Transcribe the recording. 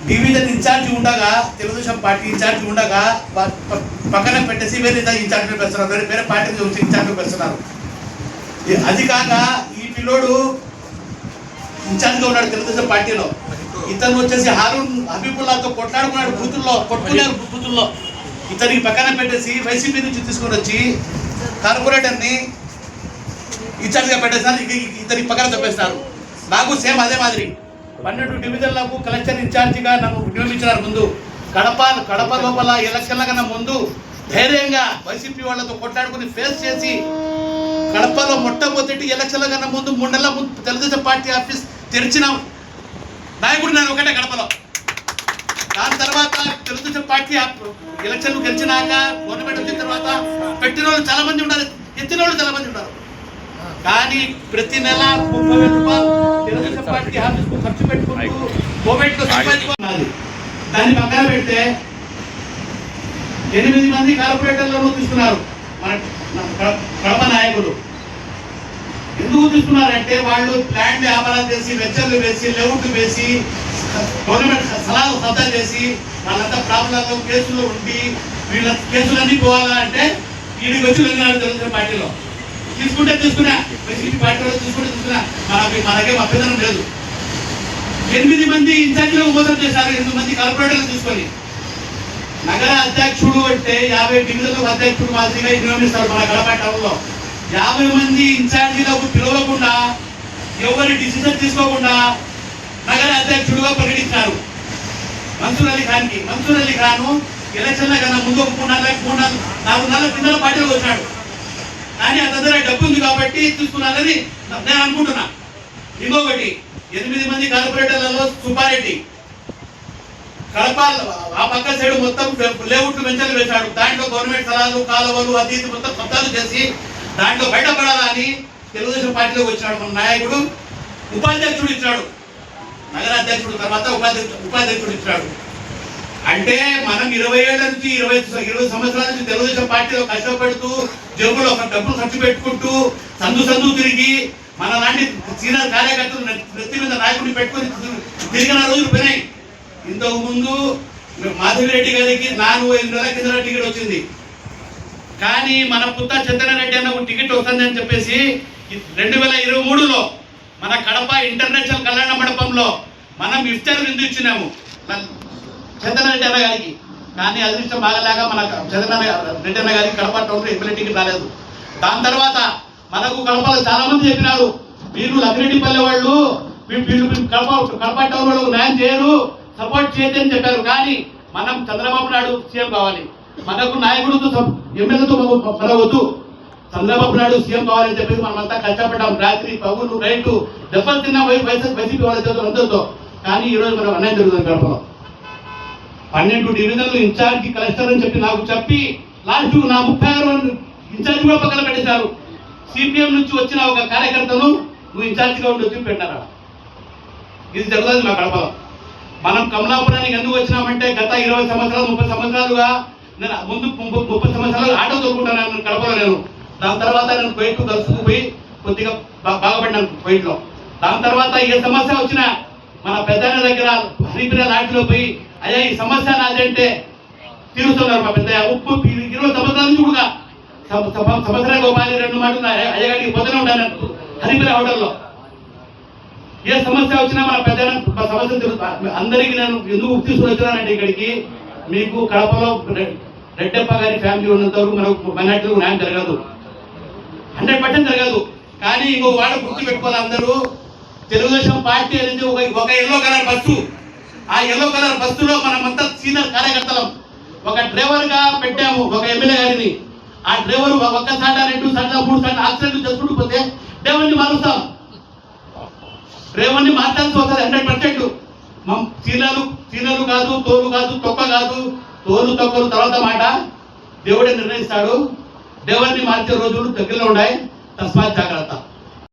Division incharge ఉండగా, Telugu Desam party incharge ఉండగా పక్కన పెట్టేసి వేరే ఇన్ఛార్జ్ పెడుతున్నారు, వేరే పార్టీ ఇన్ఛార్జ్ పెడుతున్నారు. అది కాక ఈ పిల్లోడు ఇన్ఛార్జ్గా ఉన్నాడు తెలుగుదేశం పార్టీలో. ఇతను వచ్చేసి హారూన్ హబీబుల్లాతో కొట్లాడుకున్నాడు బూతుల్లో. ఇతనికి పక్కన పెట్టేసి వైసీపీ నుంచి తీసుకొని వచ్చి కార్పొరేటర్ని ఇన్ఛార్జ్గా పెట్టేసినారు. ఇతనికి పక్కన తప్పేస్తున్నారు. నాకు సేమ్ అదే మాదిరి 12 డివిజన్లకు కలెక్టర్ ఇన్ఛార్జిగా నన్ను నియమించినారు. ముందు కడప లోపల ఎలక్షన్ల కన్నా ముందు ధైర్యంగా వైసీపీ వాళ్ళతో కొట్లాడుకుని ఫేస్ చేసి కడపలో మొట్టమొదటి ఎలక్షన్ల కన్నా ముందు 3 నెలల ముందు తెలుగుదేశం పార్టీ ఆఫీస్ తెరిచిన నాయకుడు నేను ఒకటే కడపలో. దాని తర్వాత తెలుగుదేశం పార్టీ ఎలక్షన్లు గెలిచినాక గవర్నమెంట్ వచ్చిన తర్వాత పెట్టిన వాళ్ళు చాలా మంది ఉన్నారు, ఎత్తిన వాళ్ళు చాలా మంది ఉన్నారు. కానీ ప్రతి నెల 30,000 రూపాయలు తెలుగుదేశం పార్టీ ఆఫీస్కు ఖర్చు పెట్టుకుంటూ కోవిడ్లో సంపాదించుకున్నది. దాన్ని పక్కన పెడితే 8 మంది కార్పొరేటర్లను తీసుకున్నారు మన కడప నాయకులు. ఎందుకు తీసుకున్నారంటే వాళ్ళు ల్యాండ్ వ్యాపారాలు చేసి, వెచ్చర్లు వేసి, లేఅవుట్లు వేసి, గవర్నమెంట్ సలహాలు సబ్దా చేసి వాళ్ళంతా ప్రాబ్లంలో కేసులు ఉండి వీళ్ళ కేసులన్నీ పోవాలా అంటే వీడికి వచ్చి వెళ్ళినారు తెలుగుదేశం పార్టీలో. తీసుకున్నా వైసీపీ పార్టీలో తీసుకున్నా మనకేం అభ్యంతరం లేదు. 8 మంది ఇన్ఛార్జీలకు మోసం చేశారు. 8 మంది కార్పొరేటర్లు తీసుకొని. నగర అధ్యక్షుడు అంటే 50 డివిజన్లకు అధ్యక్షుడు మాదిరిగా నియమిస్తారు మన కడప టౌన్లో. 50 మంది ఇన్ఛార్జీలకు పిలవకుండా, ఎవరి డిసిజన్ తీసుకోకుండా నగర అధ్యక్షుడుగా ప్రకటించారు మన్సూర్ అలీ ఖాన్కి. మన్సూర్ అలీ ఖాను ఎలక్షన్ల కన్నా ముందు 4 నెలల కింద పార్టీలోకి వచ్చాడు. కానీ అతని దగ్గర డబ్బు ఉంది కాబట్టి తీసుకున్నారని నేను అనుకుంటున్నా. ఇంకొకటి 8 మంది కార్పొరేటర్లలో సుబ్బారెడ్డి కడప ఆ పక్క సైడ్ మొత్తం లేఅవుట్లు వెంచర్లు వేశాడు. దాంట్లో గవర్నమెంట్ స్థలాలు, కాలువలు, అది మొత్తం సొంతాలు చేసి దాంట్లో బయటపడాలని తెలుగుదేశం పార్టీలోకి వచ్చినాడు మన నాయకుడు. ఉపాధ్యక్షుడు ఇచ్చాడు, నగర అధ్యక్షుడు తర్వాత ఉపాధ్యక్షుడు ఇచ్చాడు. అంటే మనం 20 ఏళ్ల నుంచి 20 సంవత్సరాల నుంచి తెలుగుదేశం పార్టీలో కష్టపడుతూ జబ్బులో డబ్బులు ఖర్చు పెట్టుకుంటూ సందు తిరిగి మన లాంటి సీనియర్ కార్యకర్తలు నెత్తి మీద నాయకుడిని పెట్టుకుని తిరిగిన రోజులు పోయినాయి. ఇంతకు ముందు మాధవిరెడ్డి గారికి 4-5 నెలల కింద టికెట్ వచ్చింది. కానీ మన పుత్త చంద్రరెడ్డి అన్న టికెట్ వస్తుందని చెప్పేసి 2023లో మన కడప ఇంటర్నేషనల్ కళ్యాణ మండపంలో మనం ఇఫ్తార్ విందు ఇచ్చినాము చంద్రరెడ్డి అన్న గారికి. కానీ అదృష్టం బాగలేక మన చంద్రరెడ్డి అన్న గారికి కడప టౌన్లో ఎమ్మెల్యే టికెట్ రాలేదు. దాని తర్వాత మనకు కడపలో చాలా మంది చెప్పినారు, మీరు లక్కిరెడ్డిపల్లి వాళ్ళు వీళ్ళు కడప టౌన్ వాళ్ళకు న్యాయం చేయరు, సపోర్ట్ చేయదని చెప్పారు. కానీ మనం చంద్రబాబు నాయుడు సీఎం కావాలి, మనకు నాయకుడితో ఎమ్మెల్యేతో మనవద్దు, చంద్రబాబు నాయుడు సీఎం కావాలని చెప్పేసి మనమంతా కష్టపడ్డాం. రాత్రి పగులు రైతు దెబ్బలు తిన్న వైసీపీ వాళ్ళ చేతులు అందరితో. కానీ ఈరోజు మనం అన్యాయం జరుగుతుంది కడపలో. 12 డివిజన్లు ఇన్ఛార్జి కలెక్టర్ అని చెప్పి నాకు చెప్పి లాస్ట్ నా 36 ఇన్ఛార్జి కూడా పక్కన పెట్టేశారు. సిపిఎం నుంచి వచ్చిన ఒక కార్యకర్తను నువ్వు ఇన్ఛార్జిగా ఉండి వచ్చి పెట్టారా? ఇది జరుగుతుంది మా కడపలో. మనం కమలాపురానికి ఎందుకు వచ్చినామంటే గత 20 సంవత్సరాలు 30 సంవత్సరాలుగా నేను ముందు 30 సంవత్సరాలు ఆటో తోలుకుంటాను కడపలో నేను. దాని తర్వాత నేను కోయిట్కు కలుసుకుపోయి కొద్దిగా బాగుపడినాను కోయిట్లో. దాని తర్వాత ఏ సమస్య వచ్చినా మన పెద్దన్న దగ్గర హరిప్రియ లాంటిలో పోయి అయ్యా ఈ సమస్య నాదంటే తీరుస్తున్నారు మా పెద్దయ్య. 20 సంవత్సరాల నుంచి కూడా సంవత్సరానికి 2 మాటలు అయ్యగాడికి పొద్దున ఉండాలి హరిప్రియ హోటల్లో. ఏ సమస్య వచ్చినా మన పెద్దన్న సమస్య తిరుగుతా. అందరికీ నేను ఎందుకు తీసుకుని వచ్చినానంటే ఇక్కడికి, మీకు కడపలో రెడ్డప్ప గారి ఫ్యామిలీ ఉన్నంత వరకు మనకు మైనార్టీలకు న్యాయం జరగదు, 100% జరగదు. కానీ ఇంకో వాడు గుర్తు పెట్టుకోవాలి అందరూ, తెలుగుదేశం పార్టీ అనేది ఒక ఎల్లో కలర్ బస్సు. ఆ ఎల్లో కలర్ బస్సులో మనమంతా సీనియర్ కార్యకర్తలం. ఒక డ్రైవర్గా పెట్టాము ఒక ఎమ్మెల్యే గారిని. ఆ డ్రైవర్ 1 సాట 2 సాట 3 సాట యాక్సిడెంట్ చేసుకుంటూ పోతే డ్రైవర్ని మారుస్తాం, డ్రైవర్ని మార్చాల్సి వస్తుంది 100%. సీనియర్లు కాదు, తోలు కాదు, తొక్క కాదు. తోలు తొక్కలు తర్వాత మాట దేవుడే నిర్ణయిస్తాడు. డ్రైవర్ని మార్చే రోజులు దగ్గరలో ఉన్నాయి. తస్మాత్ జాగ్రత్త.